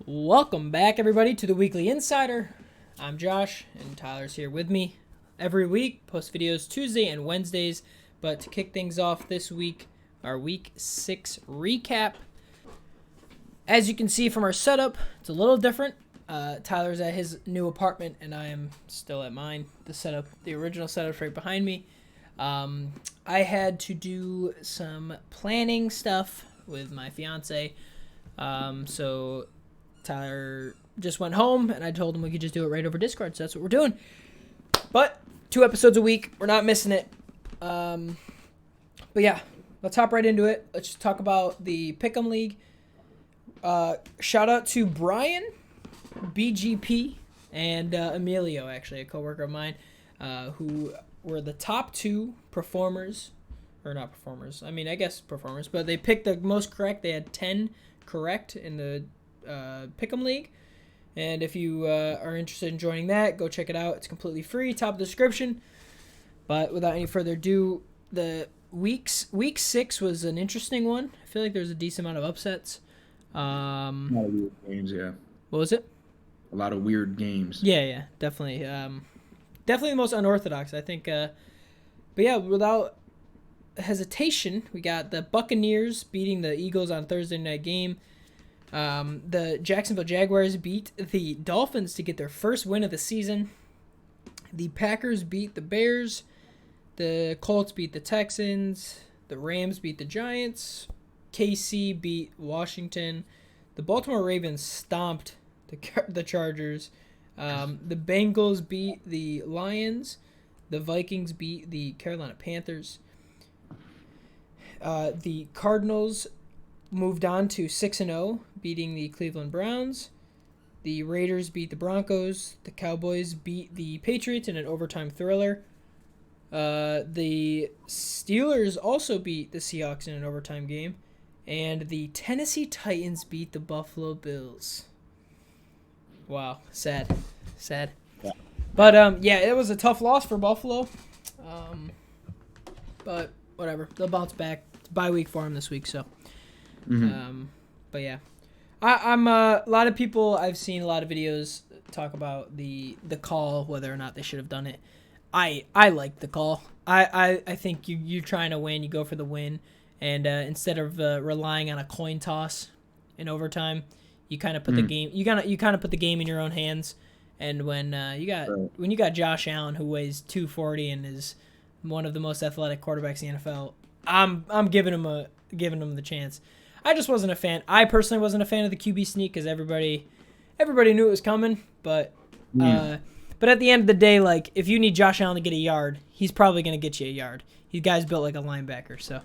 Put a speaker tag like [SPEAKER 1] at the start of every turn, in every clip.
[SPEAKER 1] Welcome back, everybody, to the Weekly Insider. I'm Josh, and Tyler's here with me every week. Post videos Tuesday and Wednesdays. But to kick things off this week, our Week 6 recap. As you can see from our setup, it's a little different. Tyler's at his new apartment, and I am still at mine. The original setup's right behind me. I had to do some planning stuff with my fiance. So Tyler just went home, and I told him we could just do it right over Discord, so that's what we're doing. But 2 episodes a week, we're not missing it. But yeah, let's hop right into it. Let's just talk about the Pick'em League. Shout out to Brian, BGP, and Emilio, actually, a coworker of mine, who were the top 2 performers. Or not performers. I mean, I guess performers. But they picked the most correct. They had 10 correct in the Pick'em League. And if you are interested in joining that, go check it out. It's completely free. Top of the description. But without any further ado, the week 6 was an interesting one. I feel like there was a decent amount of upsets.
[SPEAKER 2] A lot of weird games, yeah.
[SPEAKER 1] What was it?
[SPEAKER 2] A lot of weird games.
[SPEAKER 1] Yeah, definitely. Definitely the most unorthodox, I think. But yeah, without hesitation, we got the Buccaneers beating the Eagles on Thursday night game. The Jacksonville Jaguars beat the Dolphins to get their first win of the season. The Packers beat the Bears. The Colts beat the Texans. The Rams beat the Giants. KC beat Washington. The Baltimore Ravens stomped the Chargers. The Bengals beat the Lions. The Vikings beat the Carolina Panthers. The Cardinals moved on to 6-0, beating the Cleveland Browns. The Raiders beat the Broncos. The Cowboys beat the Patriots in an overtime thriller. The Steelers also beat the Seahawks in an overtime game. And the Tennessee Titans beat the Buffalo Bills. Wow, sad.
[SPEAKER 2] Yeah.
[SPEAKER 1] But, yeah, it was a tough loss for Buffalo. But whatever. They'll bounce back. It's bye week for them this week, so. But yeah. I'm a lot of people, I've seen a lot of videos talk about the call, whether or not they should have done it. I like the call. I think you're trying to win. You go for the win. And instead of relying on a coin toss in overtime, you kind of put the game. You kind of put the game in your own hands. And when you got Josh Allen, who weighs 240 and is one of the most athletic quarterbacks in the NFL, I'm giving him the chance. I just wasn't a fan. I personally wasn't a fan of the QB sneak because everybody knew it was coming. But at the end of the day, like, if you need Josh Allen to get a yard, he's probably gonna get you a yard. He guy's built like a linebacker, so.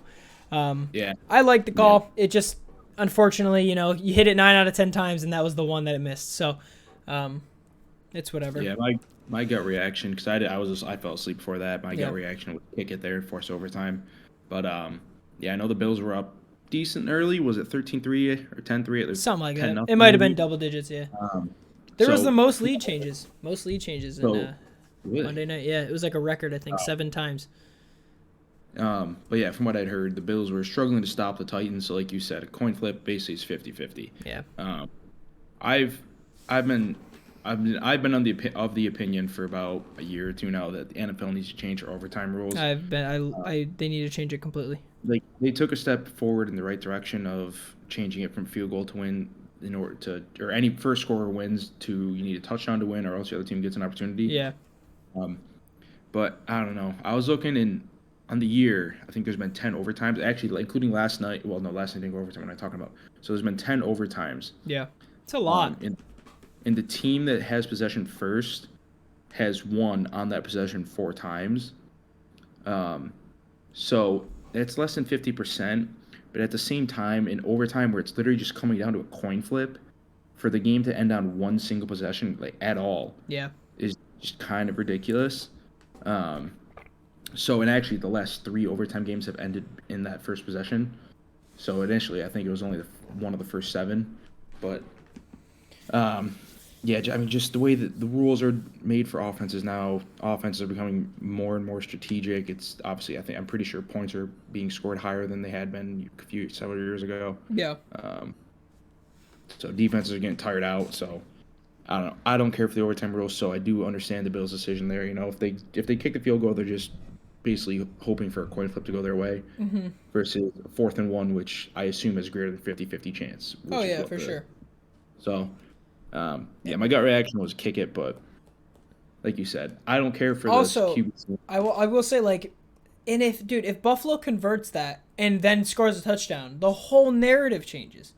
[SPEAKER 2] Yeah.
[SPEAKER 1] I like the call. Yeah. It just, unfortunately, you hit it 9 out of 10 times, and that was the one that it missed. So, it's whatever.
[SPEAKER 2] Yeah, my gut reaction, because I fell asleep before that. My gut reaction would kick it there and force overtime. But yeah, I know the Bills were up decent early. Was it 13-3 or 10-3?
[SPEAKER 1] Something like that. It might have been double digits. Yeah. There was the most lead changes. In Monday night. Yeah, it was like a record. I think 7 times.
[SPEAKER 2] But yeah, from what I'd heard, the Bills were struggling to stop the Titans. So like you said, a coin flip basically is 50-50.
[SPEAKER 1] Yeah.
[SPEAKER 2] I've been of the opinion for about a year or two now that the NFL needs to change their overtime rules.
[SPEAKER 1] They need to change it completely.
[SPEAKER 2] They took a step forward in the right direction of changing it from field goal to win in order to, or any first scorer wins to, you need a touchdown to win or else the other team gets an opportunity.
[SPEAKER 1] Yeah.
[SPEAKER 2] But I don't know. I was looking on the year, I think there's been 10 overtimes, actually, including last night. Well, no, last night didn't go overtime. What am I talking about? So there's been 10 overtimes.
[SPEAKER 1] Yeah, it's a lot.
[SPEAKER 2] And the team that has possession first has won on that possession 4 times. So it's less than 50%. But at the same time, in overtime, where it's literally just coming down to a coin flip, for the game to end on one single possession, like, at all, is just kind of ridiculous. So, and actually, the last 3 overtime games have ended in that first possession. So, initially, I think it was only one of the first 7. But, yeah, I mean, just the way that the rules are made for offenses now, offenses are becoming more and more strategic. It's obviously, I'm pretty sure points are being scored higher than they had been several years ago.
[SPEAKER 1] Yeah.
[SPEAKER 2] So defenses are getting tired out. So I don't know. I don't care for the overtime rules. So I do understand the Bills' decision there. If they kick the field goal, they're just basically hoping for a coin flip to go their way.
[SPEAKER 1] Mm-hmm.
[SPEAKER 2] Versus 4th and 1, which I assume is greater than 50-50 chance.
[SPEAKER 1] Oh yeah, for sure.
[SPEAKER 2] So, my gut reaction was kick it, but like you said, I don't care for
[SPEAKER 1] also,
[SPEAKER 2] the QB.
[SPEAKER 1] I will say, like, and if Buffalo converts that and then scores a touchdown, the whole narrative changes.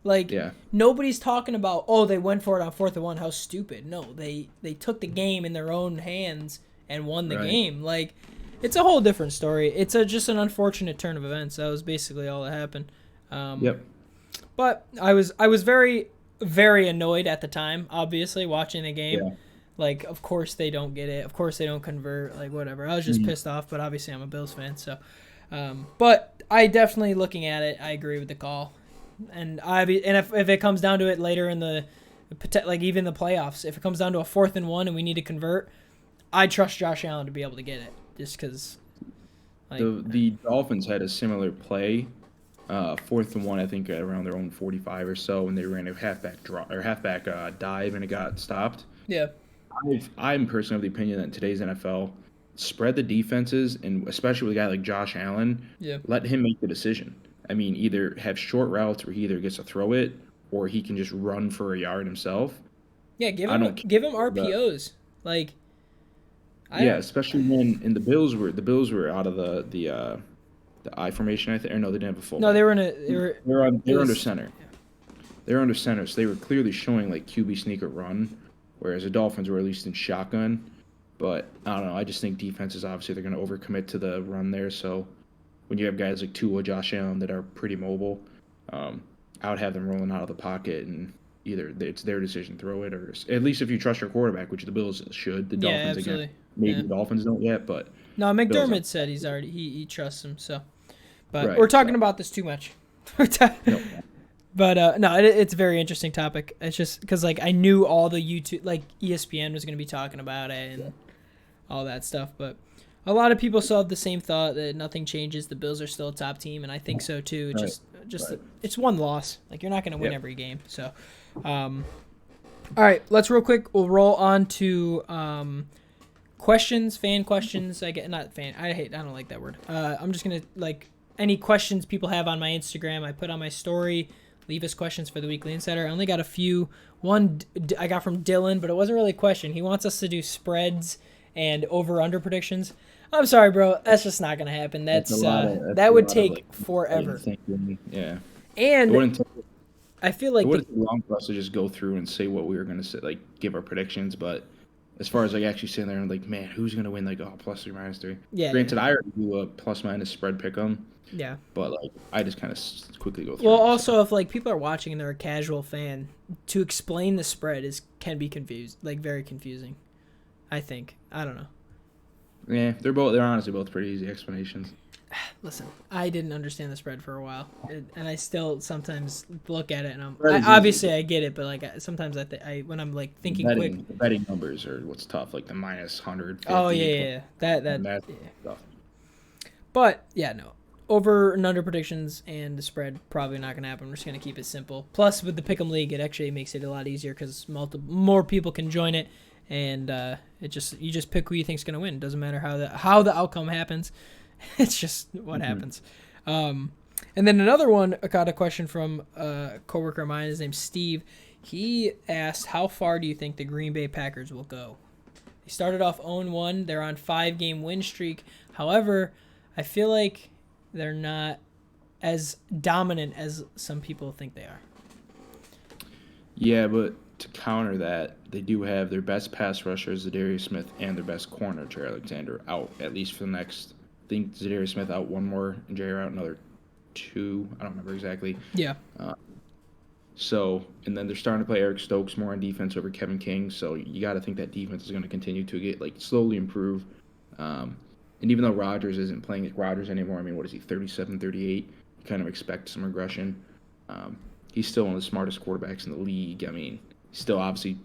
[SPEAKER 1] Like, nobody's talking about, oh, they went for it on 4th and 1. How stupid. No, they took the game in their own hands and won the game. Like, it's a whole different story. It's just an unfortunate turn of events. That was basically all that happened. But I was very, very annoyed at the time, obviously, watching the game. Yeah. Like, of course they don't get it. Of course they don't convert. Like, whatever. I was just pissed off, but obviously I'm a Bills fan. So, but I definitely, looking at it, I agree with the call. And if it comes down to it later in the, like, even the playoffs, if it comes down to a 4th and 1 and we need to convert, I trust Josh Allen to be able to get it, just because. Like,
[SPEAKER 2] the Dolphins had a similar play, 4th and 1, I think, around their own 45 or so, and they ran a halfback dive and it got stopped.
[SPEAKER 1] Yeah.
[SPEAKER 2] I'm personally of the opinion that in today's NFL, spread the defenses, and especially with a guy like Josh Allen, let him make the decision. I mean, either have short routes where he either gets to throw it or he can just run for a yard himself.
[SPEAKER 1] Yeah, give him RPOs. Like,
[SPEAKER 2] especially when the Bills were out of the I formation, I think. Or no, they didn't have a full.
[SPEAKER 1] No, they were
[SPEAKER 2] under center. Yeah. They were under center, so they were clearly showing like QB sneak or run, whereas the Dolphins were at least in shotgun. But I don't know. I just think defenses, obviously, they're going to overcommit to the run there. So when you have guys like Tua, Josh Allen that are pretty mobile, I would have them rolling out of the pocket, and either it's their decision to throw it, or at least if you trust your quarterback, which the Bills should. The Dolphins, again, maybe the Dolphins don't yet, but
[SPEAKER 1] no, McDermott said he's already he trusts him. So, but we're talking about this too much. But no, it's a very interesting topic. It's just because, like, I knew all the YouTube, like, ESPN was going to be talking about it and all that stuff. But a lot of people still have the same thought that nothing changes. The Bills are still a top team, and I think so too. It's one loss. Like, you're not going to win every game. So, all right, we'll roll on to questions, fan questions. I don't like that word. I'm just going to, like, any questions people have on my Instagram, I put on my story. Leave us questions for the Weekly Insider. I only got a few. One I got from Dylan, but it wasn't really a question. He wants us to do spreads and over-under predictions. I'm sorry, bro. That's just not going to happen. That would take forever.
[SPEAKER 2] Yeah.
[SPEAKER 1] And I feel like
[SPEAKER 2] it would take long for us to just go through and say what we were going to say, like, give our predictions. But as far as, like, actually sitting there and, like, man, who's going to win, like, +3, -3?
[SPEAKER 1] Yeah.
[SPEAKER 2] Granted, I already do a ± spread pick 'em.
[SPEAKER 1] Yeah.
[SPEAKER 2] But, like, I just kind of quickly go through.
[SPEAKER 1] Well, also, if, like, people are watching and they're a casual fan, to explain the spread can be confused, like, very confusing, I think. I don't know.
[SPEAKER 2] Yeah, they're honestly both pretty easy explanations.
[SPEAKER 1] Listen, I didn't understand the spread for a while, and I still sometimes look at it, and obviously I get it, but, like, sometimes when I'm, like, thinking quick.
[SPEAKER 2] The betting numbers are what's tough, like the -150.
[SPEAKER 1] Oh, yeah. That stuff. But, yeah, no. Over and under predictions and the spread, probably not going to happen. We're just going to keep it simple. Plus, with the Pick'em League, it actually makes it a lot easier because more people can join it, and you just pick who you think's going to win. It doesn't matter how the outcome happens. It's just what happens. And then another one, I got a question from a coworker of mine. His name's Steve. He asked, how far do you think the Green Bay Packers will go? They started off 0-1. They're on 5-game win streak. However, I feel like they're not as dominant as some people think they are.
[SPEAKER 2] Yeah, but to counter that, they do have their best pass rusher, Zadarius Smith, and their best corner, Trey Alexander, out at least for the next. I think Zadarius Smith out one more, and Jerry out another 2. I don't remember exactly.
[SPEAKER 1] Yeah.
[SPEAKER 2] And then they're starting to play Eric Stokes more on defense over Kevin King. So you got to think that defense is going to continue to get slowly improve. And even though Rodgers isn't playing like Rodgers anymore, I mean, what is he, 37, 38? You kind of expect some regression. He's still one of the smartest quarterbacks in the league. I mean, he's still obviously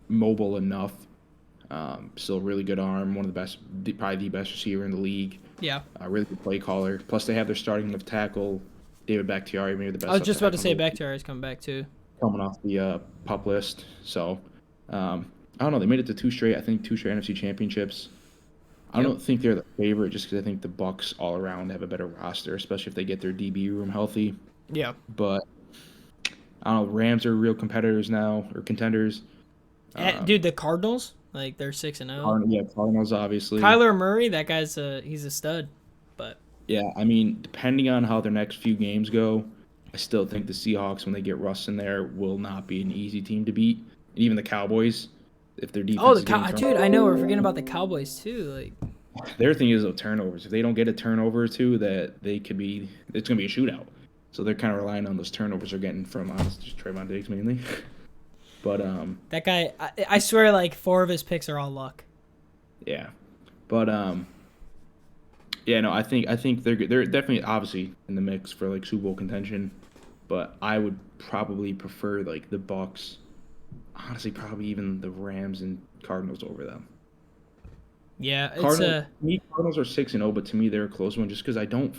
[SPEAKER 2] mobile enough. Still really good arm, one of the best, probably the best receiver in the league.
[SPEAKER 1] Yeah.
[SPEAKER 2] Really good play caller. Plus, they have their starting left tackle, David Bakhtiari, maybe the best.
[SPEAKER 1] I was just about to say Bakhtiari's coming back too.
[SPEAKER 2] coming off the pup list. So I don't know. They made it to two straight NFC championships. I
[SPEAKER 1] Yep.
[SPEAKER 2] don't think they're the favorite just because I think the Bucks all around have a better roster, especially if they get their DB room healthy.
[SPEAKER 1] Yeah.
[SPEAKER 2] But I don't know. Rams are real competitors now or contenders.
[SPEAKER 1] Dude, the Cardinals, like they're 6-0.
[SPEAKER 2] Yeah, Cardinals obviously.
[SPEAKER 1] Kyler Murray, that guy's he's a stud. But
[SPEAKER 2] yeah, I mean, depending on how their next few games go, I still think the Seahawks, when they get Russ in there, will not be an easy team to beat. And even the Cowboys, if their defense is getting
[SPEAKER 1] dude, I know we're forgetting about the Cowboys too. Like,
[SPEAKER 2] their thing is turnovers. If they don't get a turnover or two, that it's gonna be a shootout. So they're kind of relying on those turnovers they're getting from honestly just Trayvon Diggs mainly. But
[SPEAKER 1] that guy, I swear, like 4 of his picks are all luck.
[SPEAKER 2] Yeah, but yeah, no, I think they're definitely obviously in the mix for like Super Bowl contention, but I would probably prefer like the Bucks. Honestly, probably even the Rams and Cardinals over them.
[SPEAKER 1] Yeah,
[SPEAKER 2] Cardinals are 6-0, but to me they're a close one just because I don't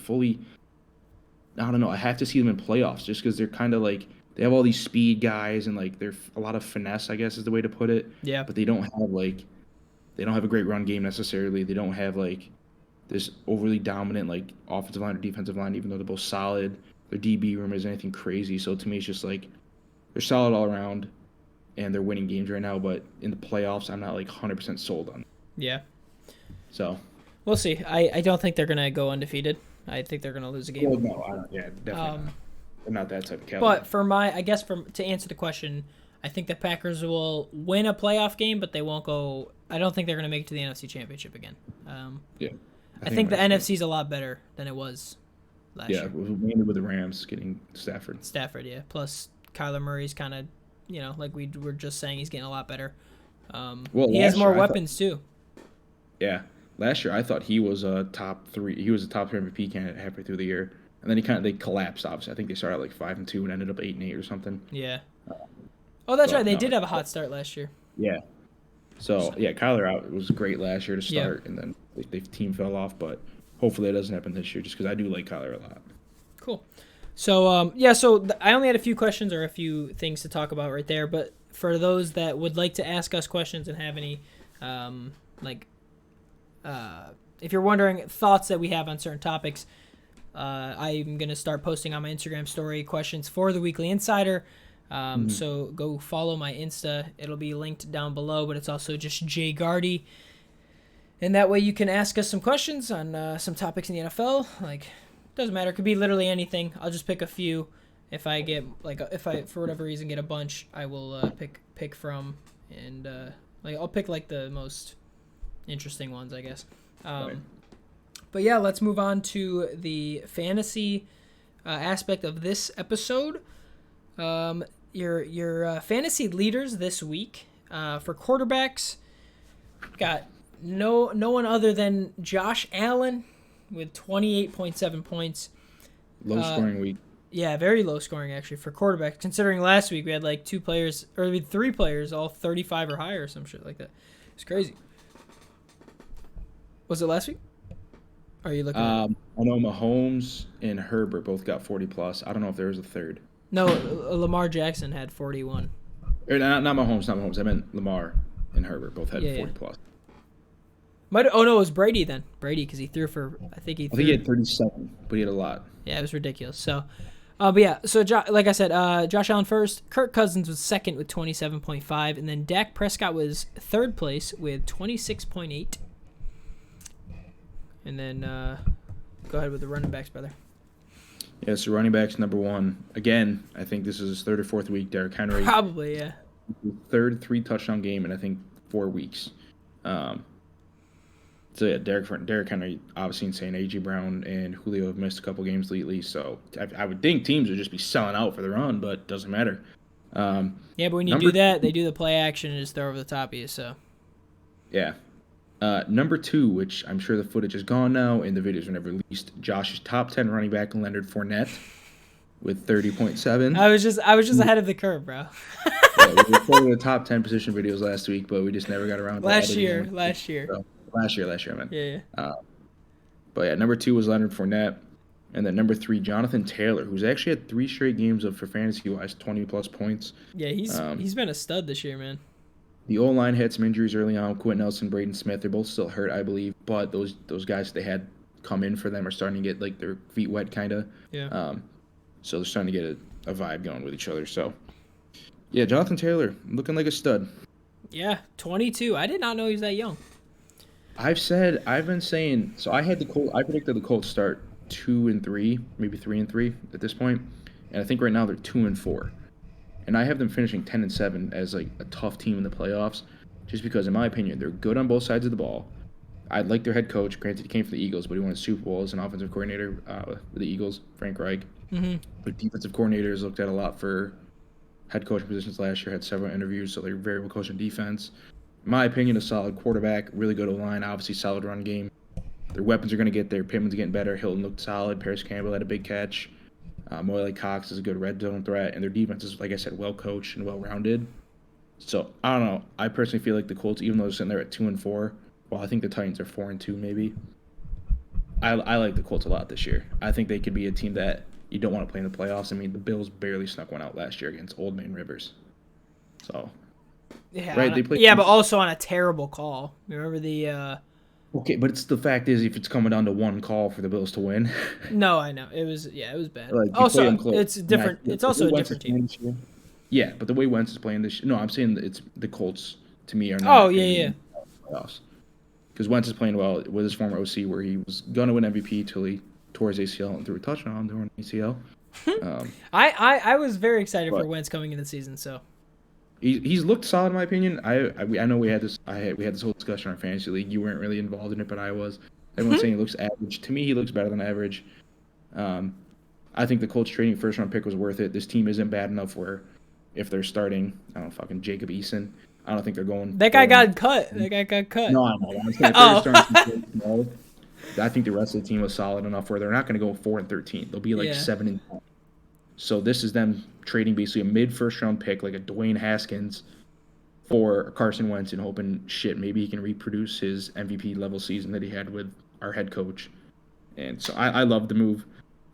[SPEAKER 2] know. I have to see them in playoffs just because they're kind of like they have all these speed guys and like they're a lot of finesse, I guess is the way to put it.
[SPEAKER 1] Yeah.
[SPEAKER 2] But they don't have a great run game necessarily. They don't have like this overly dominant like offensive line or defensive line, even though they're both solid. Their DB room isn't anything crazy. So to me, it's just like they're solid all around, and they're winning games right now. But in the playoffs, I'm not like 100% sold on.
[SPEAKER 1] Yeah.
[SPEAKER 2] So
[SPEAKER 1] we'll see. I don't think they're gonna go undefeated. I think they're gonna lose a game.
[SPEAKER 2] Well, no, I don't. Yeah, definitely not. They're not that type of caliber.
[SPEAKER 1] But to answer the question, I think the Packers will win a playoff game, but they won't go. I don't think they're gonna make it to the NFC Championship again.
[SPEAKER 2] Yeah.
[SPEAKER 1] I think the NFC is a lot better than it was last year.
[SPEAKER 2] Yeah, mainly with the Rams getting Stafford.
[SPEAKER 1] Yeah. Plus, Kyler Murray's kind of, like we were just saying, he's getting a lot better. He has more weapons too.
[SPEAKER 2] Yeah. Last year, I thought he was a top 3. He was a top 3 MVP candidate halfway through the year, and then they collapsed. Obviously, I think they started like 5-2 and ended up 8-8 or something.
[SPEAKER 1] Yeah. Oh, that's right. They did have a hot start last year.
[SPEAKER 2] Yeah. So yeah, Kyler was great last year to start, and then the team fell off. But hopefully, it doesn't happen this year, just because I do like Kyler a lot.
[SPEAKER 1] Cool. So I only had a few questions or a few things to talk about right there. But for those that would like to ask us questions and have any, if you're wondering thoughts that we have on certain topics, I'm gonna start posting on my Instagram story questions for the Weekly Insider. So go follow my Insta. It'll be linked down below, but it's also just Jay Gardy. And that way you can ask us some questions on some topics in the NFL. Like, doesn't matter. It could be literally anything. I'll just pick a few. If I for whatever reason get a bunch, I will pick from, and I'll pick like the most interesting ones, I guess.
[SPEAKER 2] Right.
[SPEAKER 1] But yeah, let's move on to the fantasy aspect of this episode. Your fantasy leaders this week for quarterbacks got no one other than Josh Allen with 28.7 points.
[SPEAKER 2] Low scoring week.
[SPEAKER 1] Yeah, very low scoring actually for quarterbacks. Considering last week we had like 3 players all 35 or higher or some shit like that. It's crazy. Was it last week? Are you looking?
[SPEAKER 2] I know Mahomes and Herbert both got 40 plus. I don't know if there was a third.
[SPEAKER 1] No, Lamar Jackson had 41.
[SPEAKER 2] Or not Mahomes. I meant Lamar and Herbert both had 40 plus.
[SPEAKER 1] It was Brady then. Brady, because he threw for, I think he
[SPEAKER 2] had 37, but he had a lot.
[SPEAKER 1] Yeah, it was ridiculous. So, like I said, Josh Allen first. Kirk Cousins was second with 27.5, and then Dak Prescott was third place with 26.8. And then go ahead with the running backs, brother.
[SPEAKER 2] Yeah, so running backs number 1. Again, I think this is his 3rd or 4th week. Derrick Henry.
[SPEAKER 1] Probably, yeah.
[SPEAKER 2] Third 3-touchdown game in, I think, 4 weeks. So, yeah, Derrick Henry, obviously insane. A.J. Brown and Julio have missed a couple games lately, so I would think teams would just be selling out for the run, but it doesn't matter.
[SPEAKER 1] Yeah, but when you do that, they do the play action and just throw over the top of you, so.
[SPEAKER 2] Yeah. Number 2, which I'm sure the footage is gone now and the videos were never released, Josh's top 10 running back, Leonard Fournette, with 30.7.
[SPEAKER 1] I was just ahead of the curve, bro.
[SPEAKER 2] Yeah, we recorded the top 10 position videos last week, but we just never got around to
[SPEAKER 1] Last
[SPEAKER 2] editing
[SPEAKER 1] year.
[SPEAKER 2] them.
[SPEAKER 1] Last year,
[SPEAKER 2] I meant.
[SPEAKER 1] Yeah.
[SPEAKER 2] But yeah, number 2 was Leonard Fournette. And then number 3, Jonathan Taylor, who's actually had 3 straight games for fantasy-wise 20-plus points.
[SPEAKER 1] Yeah, he's been a stud this year, man.
[SPEAKER 2] The O-line had some injuries early on. Quentin Nelson, Braden Smith, they're both still hurt, I believe. But those guys they had come in for them are starting to get like their feet wet, kind of.
[SPEAKER 1] Yeah.
[SPEAKER 2] So they're starting to get a vibe going with each other. So, yeah, Jonathan Taylor looking like a stud.
[SPEAKER 1] Yeah, 22. I did not know he was that young.
[SPEAKER 2] I've been saying. So I predicted the Colts start 2-3, maybe 3-3 at this point, and I think right now they're 2-4. And I have them finishing 10-7 as like a tough team in the playoffs, just because, in my opinion, they're good on both sides of the ball. I like their head coach. Granted, he came from the Eagles, but he won a Super Bowl as an offensive coordinator with the Eagles, Frank Reich.
[SPEAKER 1] Mm-hmm.
[SPEAKER 2] But defensive coordinators looked at a lot for head coaching positions last year, had several interviews, so they're very well coached in defense. In my opinion, a solid quarterback, really good O-line, obviously solid run game. Their weapons are going to get there. Pittman's getting better. Hilton looked solid. Paris Campbell had a big catch. Moyle Cox is a good red zone threat, and their defense is, like I said, well coached and well rounded. So I don't know. I personally feel like the Colts, even though they're sitting there at 2-4, well, I think the Titans are 4-2 maybe. I like the Colts a lot this year. I think they could be a team that you don't want to play in the playoffs. I mean, the Bills barely snuck one out last year against Old Man Rivers. So
[SPEAKER 1] yeah,
[SPEAKER 2] right, they played.
[SPEAKER 1] Yeah, but also on a terrible call. Remember the.
[SPEAKER 2] Okay, but the fact is, if it's coming down to one call for the Bills to win.
[SPEAKER 1] No, I know it was bad.
[SPEAKER 2] Like,
[SPEAKER 1] also, it's different. It's also a different team.
[SPEAKER 2] Yeah, but the way Wentz is playing this, no, I'm saying that it's the Colts to me are not.
[SPEAKER 1] Oh yeah.
[SPEAKER 2] Playoffs. Because Wentz is playing well with his former OC, where he was gonna win MVP till he tore his ACL and threw a touchdown during ACL.
[SPEAKER 1] I was very excited for Wentz coming into the season. So
[SPEAKER 2] he's looked solid in my opinion. I know we had this whole discussion on fantasy league. You weren't really involved in it, but I was. Everyone's saying he looks average. To me, he looks better than average. I think the Colts trading first round pick was worth it. This team isn't bad enough where if they're starting, I don't know, fucking Jacob Eason, I don't think they're going.
[SPEAKER 1] That guy got cut. That guy got cut.
[SPEAKER 2] No, I know. I'm saying I think the rest of the team was solid enough where they're not going to go 4-13. They'll be like 7-10. So this is them trading basically a mid-first round pick, like a Dwayne Haskins, for Carson Wentz and hoping maybe he can reproduce his MVP level season that he had with our head coach. And so I love the move.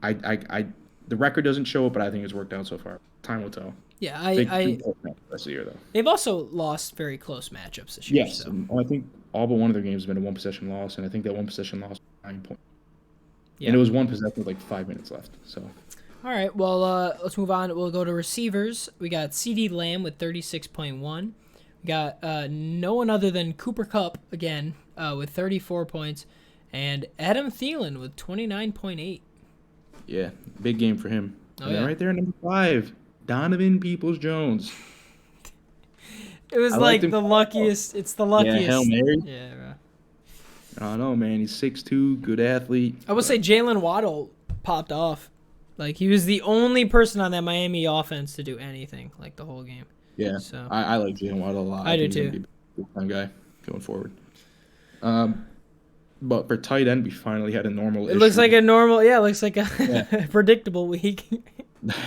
[SPEAKER 2] The record doesn't show it, but I think it's worked out so far. Time will tell.
[SPEAKER 1] Yeah,
[SPEAKER 2] the rest of the year though.
[SPEAKER 1] They've also lost very close matchups this year.
[SPEAKER 2] Yes,
[SPEAKER 1] so.
[SPEAKER 2] I think all but one of their games has been a one possession loss, and I think that one possession loss was 9 points. Yeah. And it was one possession with like 5 minutes left. So.
[SPEAKER 1] All right, well, let's move on. We'll go to receivers. We got CeeDee Lamb with 36.1. We got no one other than Cooper Kupp again with 34 points, and Adam Thielen with 29.8.
[SPEAKER 2] Yeah, big game for him.
[SPEAKER 1] Oh,
[SPEAKER 2] and then right there, number 5, Donovan Peoples-Jones.
[SPEAKER 1] It was like the luckiest. It's the luckiest.
[SPEAKER 2] Yeah, Hail Mary.
[SPEAKER 1] Yeah, bro.
[SPEAKER 2] I don't know, man. He's 6'2", good athlete.
[SPEAKER 1] I would say Jalen Waddle popped off. Like, he was the only person on that Miami offense to do anything, like, the whole game.
[SPEAKER 2] Yeah, so. I like Jalen Waddle a lot.
[SPEAKER 1] I do, too.
[SPEAKER 2] He's a big-time guy going forward. But for tight end, we finally had a normal issue.
[SPEAKER 1] It looks like a predictable week.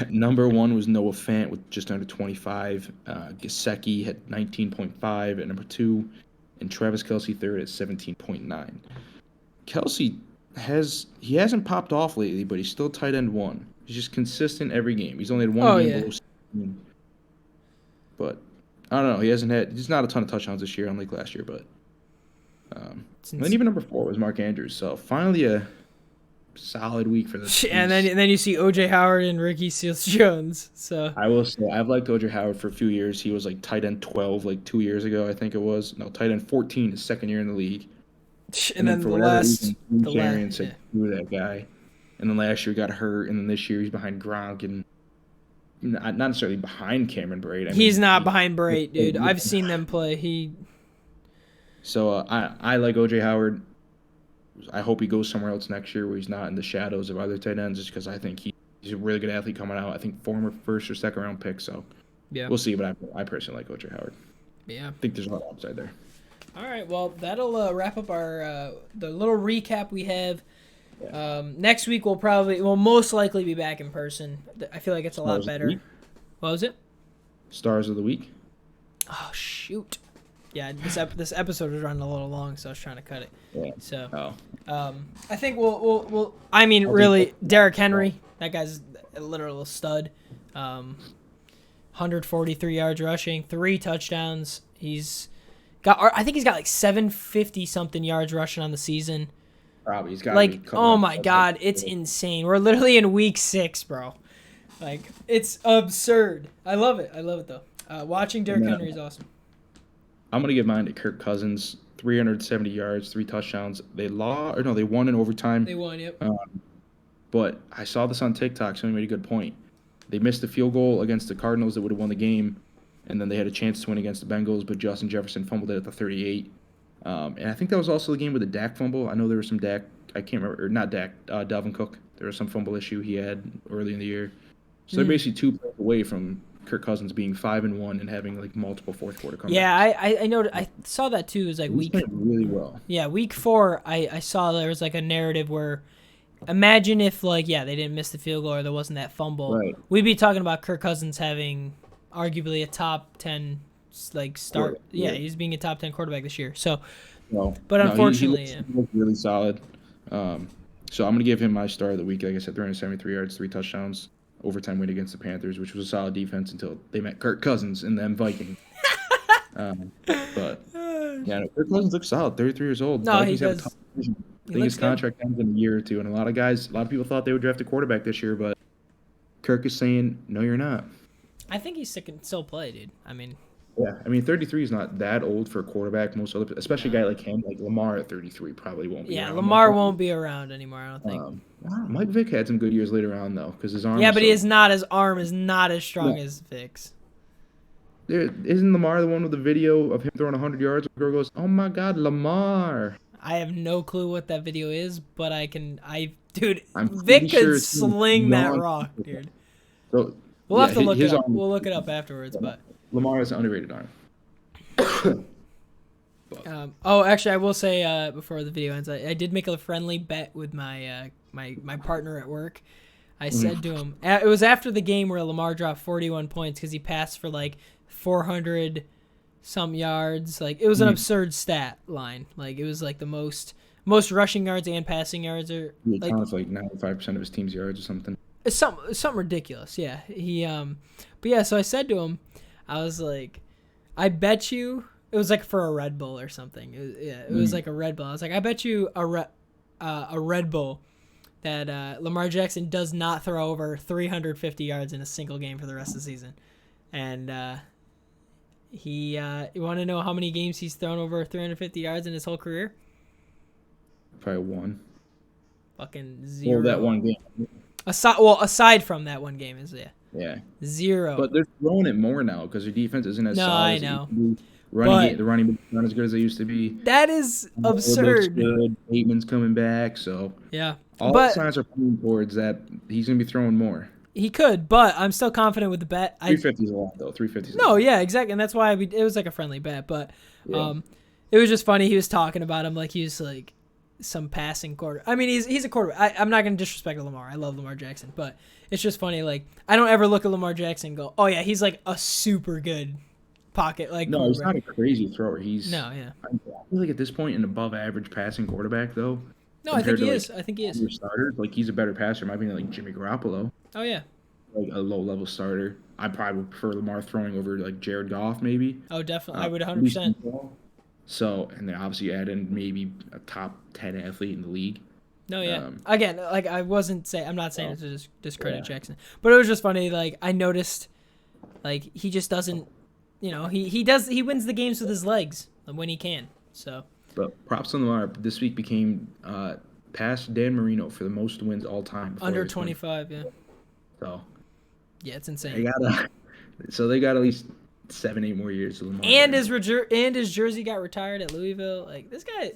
[SPEAKER 2] Number 1 was Noah Fant with just under 25. Gesicki had 19.5 at number 2. And Travis Kelce third at 17.9. Kelce hasn't popped off lately, but he's still tight end 1. He's just consistent every game. He's only had one game below 16. But I don't know. He's not a ton of touchdowns this year, unlike last year, but and then even number 4 was Mark Andrews. So finally a solid week for this.
[SPEAKER 1] And then you see O.J. Howard and Ricky Seals-Jones. So
[SPEAKER 2] I will say I've liked O.J. Howard for a few years. He was like tight end 12 like 2 years ago, I think it was. No, tight end 14 his second year in the league.
[SPEAKER 1] And then screw
[SPEAKER 2] that guy. And then last year got hurt, and then this year he's behind Gronk and not necessarily behind Cameron Brate.
[SPEAKER 1] He's not behind Brate, dude. I've seen them play.
[SPEAKER 2] So I like O.J. Howard. I hope he goes somewhere else next year where he's not in the shadows of other tight ends, just because I think he's a really good athlete coming out. I think former first or second round pick. So we'll see. But I personally like O.J. Howard.
[SPEAKER 1] Yeah, I
[SPEAKER 2] think there's a lot of upside there.
[SPEAKER 1] All right, well, that'll wrap up our the little recap we have. Yeah. Next week we'll most likely be back in person. I feel like it's a lot better. What was it?
[SPEAKER 2] Stars of the week.
[SPEAKER 1] Oh shoot! Yeah, this episode was running a little long, so I was trying to cut it.
[SPEAKER 2] Yeah.
[SPEAKER 1] So.
[SPEAKER 2] Oh.
[SPEAKER 1] I think we'll. I mean, really, Derrick Henry. That guy's a literal stud. 143 yards rushing, 3 touchdowns. I think he's got like 750 something yards rushing on the season.
[SPEAKER 2] Probably he's got
[SPEAKER 1] like, oh my god, it's insane. We're literally in week 6, bro. Like, it's absurd. I love it. I love it though. Watching Derrick Henry is awesome.
[SPEAKER 2] I'm gonna give mine to Kirk Cousins. 370 yards, 3 touchdowns. They won in overtime.
[SPEAKER 1] They won, yep.
[SPEAKER 2] But I saw this on TikTok. Somebody made a good point. They missed a field goal against the Cardinals that would have won the game, and then they had a chance to win against the Bengals, but Justin Jefferson fumbled it at the 38. And I think that was also the game with the Dak fumble. I know there was some Dak. I can't remember, or not Dak. Dalvin Cook. There was some fumble issue he had early in the year. So they're basically 2 plays away from Kirk Cousins being 5-1 and having like multiple fourth quarter comebacks.
[SPEAKER 1] Yeah, I know. I saw that too. It was like
[SPEAKER 2] He's playing really well.
[SPEAKER 1] Yeah, week 4. I saw there was like a narrative where, imagine if they didn't miss the field goal or there wasn't that fumble.
[SPEAKER 2] Right.
[SPEAKER 1] We'd be talking about Kirk Cousins having arguably a top 10 start. Yeah, he's being a top 10 quarterback this year. So, but unfortunately,
[SPEAKER 2] he looks really solid. So I'm gonna give him my star of the week. Like I said, 373 yards, 3 touchdowns. Overtime win against the Panthers, which was a solid defense until they met Kirk Cousins and then Vikings. But yeah, Kirk Cousins looks solid. 33 years old.
[SPEAKER 1] No,
[SPEAKER 2] Vikings
[SPEAKER 1] he does.
[SPEAKER 2] I think his contract ends in a year or two, and a lot of people thought they would draft a quarterback this year, but Kirk is saying, no, you're not.
[SPEAKER 1] I think he can still play, dude. I mean,
[SPEAKER 2] 33 is not that old for a quarterback. Most other, especially a guy like him, like Lamar at 33, probably won't be.
[SPEAKER 1] Yeah, Lamar won't be around anymore. I don't think.
[SPEAKER 2] Mike Vick had some good years later on though, because his arm.
[SPEAKER 1] Yeah, but his arm is not as strong as Vick's.
[SPEAKER 2] Isn't Lamar the one with the video of him throwing 100 yards? The girl goes, "Oh my God, Lamar!"
[SPEAKER 1] I have no clue what that video is, but
[SPEAKER 2] I'm
[SPEAKER 1] Vick
[SPEAKER 2] sure
[SPEAKER 1] could sling that rock, dude.
[SPEAKER 2] So
[SPEAKER 1] we'll have to look it up. We'll look it up afterwards, but
[SPEAKER 2] Lamar has an underrated arm.
[SPEAKER 1] Actually, I will say before the video ends, I did make a friendly bet with my my partner at work. I said to him, it was after the game where Lamar dropped 41 points because he passed for like 400 some yards. Like, it was an absurd stat line. Like, it was like the most rushing yards and passing yards are
[SPEAKER 2] like 95% of his team's yards or something.
[SPEAKER 1] It's something ridiculous. Yeah. But yeah, so I said to him, I was like, I bet you it was like for a Red Bull or something. It was like a Red Bull. I was like, I bet you a Red Bull that Lamar Jackson does not throw over 350 yards in a single game for the rest of the season. And you want to know how many games he's thrown over 350 yards in his whole career?
[SPEAKER 2] Probably 1.
[SPEAKER 1] Fucking 0.
[SPEAKER 2] Well, that one game.
[SPEAKER 1] Aside from that one game, is
[SPEAKER 2] yeah
[SPEAKER 1] 0.
[SPEAKER 2] But they're throwing it more now because their defense isn't as solid.
[SPEAKER 1] I know.
[SPEAKER 2] The running backs not as good as they used to be.
[SPEAKER 1] That is absurd.
[SPEAKER 2] Good. Bateman's coming back, so
[SPEAKER 1] yeah.
[SPEAKER 2] All the signs are pointing towards that he's going to be throwing more.
[SPEAKER 1] He could, but I'm still confident with the bet.
[SPEAKER 2] 350 is a lot, though. 350.
[SPEAKER 1] No, yeah, exactly, and that's why it was like a friendly bet. But it was just funny. He was talking about him like he was like some passing quarter. I mean, he's a quarterback. I'm not going to disrespect Lamar. I love Lamar Jackson, but it's just funny. Like, I don't ever look at Lamar Jackson and go, "Oh yeah, he's like a super good pocket." Like,
[SPEAKER 2] no, he's not a crazy thrower. I feel like at this point, an above average passing quarterback, though.
[SPEAKER 1] No, I think he is. I think he is.
[SPEAKER 2] Your starters, like, he's a better passer. Might be like Jimmy Garoppolo.
[SPEAKER 1] Oh yeah.
[SPEAKER 2] Like a low level starter. I probably would prefer Lamar throwing over like Jared Goff, maybe.
[SPEAKER 1] Oh, definitely. I would 100%.
[SPEAKER 2] So, and then obviously add in maybe a top 10 athlete in the league.
[SPEAKER 1] No, yeah. Again, like I'm not saying it to discredit Jackson, but it was just funny. Like, I noticed, like, he just doesn't, he wins the games with his legs when he can. So.
[SPEAKER 2] But props on Lamar. This week became past Dan Marino for the most wins all time.
[SPEAKER 1] Under 25, yeah.
[SPEAKER 2] So.
[SPEAKER 1] Yeah, it's insane.
[SPEAKER 2] They got at least 7-8 more years of Lamar.
[SPEAKER 1] And his jersey got retired at Louisville. Like, this guy,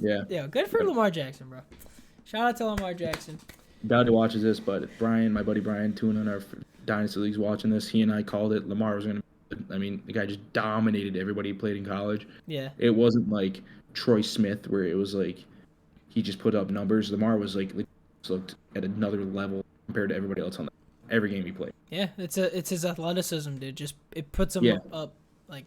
[SPEAKER 1] good for Lamar Jackson, bro. Shout out to Lamar Jackson.
[SPEAKER 2] Doubt he watches this, but Brian, my buddy Brian, tuning in our Dynasty Leagues watching this, he and I called it. Lamar was going to, I mean, the guy just dominated everybody he played in college.
[SPEAKER 1] Yeah.
[SPEAKER 2] It wasn't like Troy Smith where it was like he just put up numbers. Lamar was like looked at another level compared to everybody else on every game he played.
[SPEAKER 1] Yeah, it's his athleticism, dude. Just it puts him up like.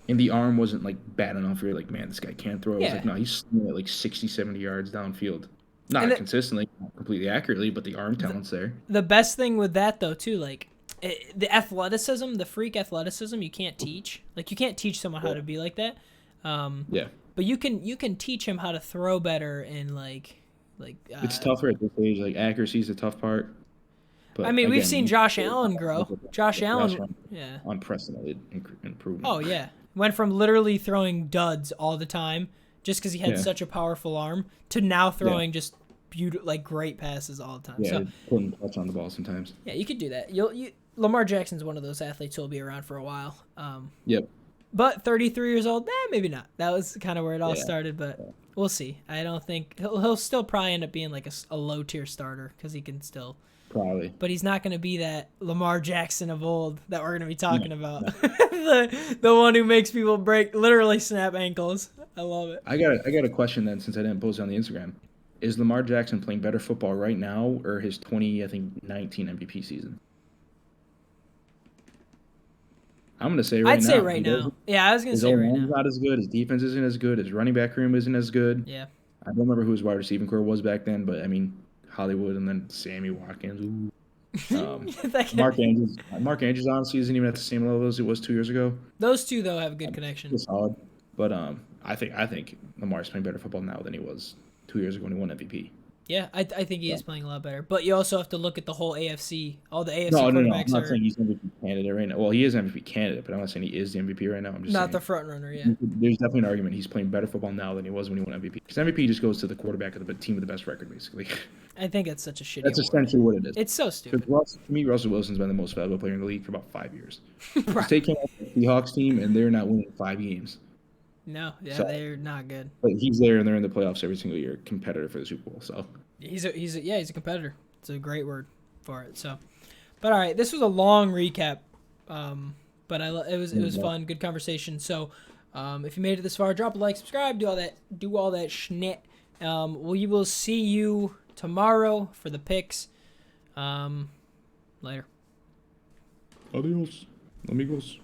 [SPEAKER 2] And the arm wasn't like bad enough where you're like, man, this guy can't throw. It was like, no, he's slinging it like 60, 70 yards downfield. Not consistently, not completely accurately, but the arm talent's there.
[SPEAKER 1] The best thing with that, though, too, like, the athleticism, the freak athleticism, you can't teach. Like, you can't teach someone how to be like that.
[SPEAKER 2] Yeah.
[SPEAKER 1] But you can teach him how to throw better and, like
[SPEAKER 2] it's tougher at this age. Like, accuracy is the tough part.
[SPEAKER 1] But I mean, again, we've seen Josh Allen grow. Josh Allen, yeah.
[SPEAKER 2] Unprecedented improvement.
[SPEAKER 1] Oh, yeah. Went from literally throwing duds all the time just because he had such a powerful arm to now throwing just great passes all the time.
[SPEAKER 2] Yeah, so, putting touch on the ball sometimes.
[SPEAKER 1] Yeah, you could do that. Lamar Jackson's one of those athletes who will be around for a while.
[SPEAKER 2] Yep.
[SPEAKER 1] But 33 years old, maybe not. That was kind of where it all started, but we'll see. I don't think he'll still probably end up being like a low tier starter because he can still.
[SPEAKER 2] Probably.
[SPEAKER 1] But he's not going to be that Lamar Jackson of old that we're going to be talking about. No. the one who makes people literally snap ankles. I love it.
[SPEAKER 2] I got a question then, since I didn't post it on the Instagram. Is Lamar Jackson playing better football right now or his 2019 MVP season? I'm going to say right now.
[SPEAKER 1] I'd say right now. Yeah, I was going to say right now. His
[SPEAKER 2] O-line's not as good. His defense isn't as good. His running back room isn't as good.
[SPEAKER 1] Yeah.
[SPEAKER 2] I don't remember who his wide receiving core was back then, but I mean, Hollywood and then Sammy Watkins. Mark Andrews honestly isn't even at the same level as it was 2 years ago.
[SPEAKER 1] Those two though have a good connection.
[SPEAKER 2] Solid, but I think Lamar's playing better football now than he was 2 years ago when he won MVP.
[SPEAKER 1] Yeah, I think he is playing a lot better. But you also have to look at the whole AFC. All the AFC
[SPEAKER 2] quarterbacks.
[SPEAKER 1] No,
[SPEAKER 2] I'm not saying he's MVP candidate right now. Well, he is MVP candidate, but I'm not saying he is the MVP right now. I'm just
[SPEAKER 1] not
[SPEAKER 2] saying,
[SPEAKER 1] the front runner. Yeah,
[SPEAKER 2] there's definitely an argument he's playing better football now than he was when he won MVP. Because MVP just goes to the quarterback of the team with the best record, basically.
[SPEAKER 1] I think it's such a shitty.
[SPEAKER 2] That's essentially what it is.
[SPEAKER 1] It's so stupid.
[SPEAKER 2] To me, Russell Wilson's been the most valuable player in the league for about 5 years. Just take him off the Seahawks team, and they're not winning 5 games.
[SPEAKER 1] No, they're not good.
[SPEAKER 2] But he's there, and they're in the playoffs every single year, competitor for the Super Bowl. So
[SPEAKER 1] he's a competitor. It's a great word for it. So, but all right, this was a long recap, but it was fun, good conversation. So, if you made it this far, drop a like, subscribe, do all that schnit. We will see you tomorrow for the picks. Later.
[SPEAKER 2] Adios, amigos.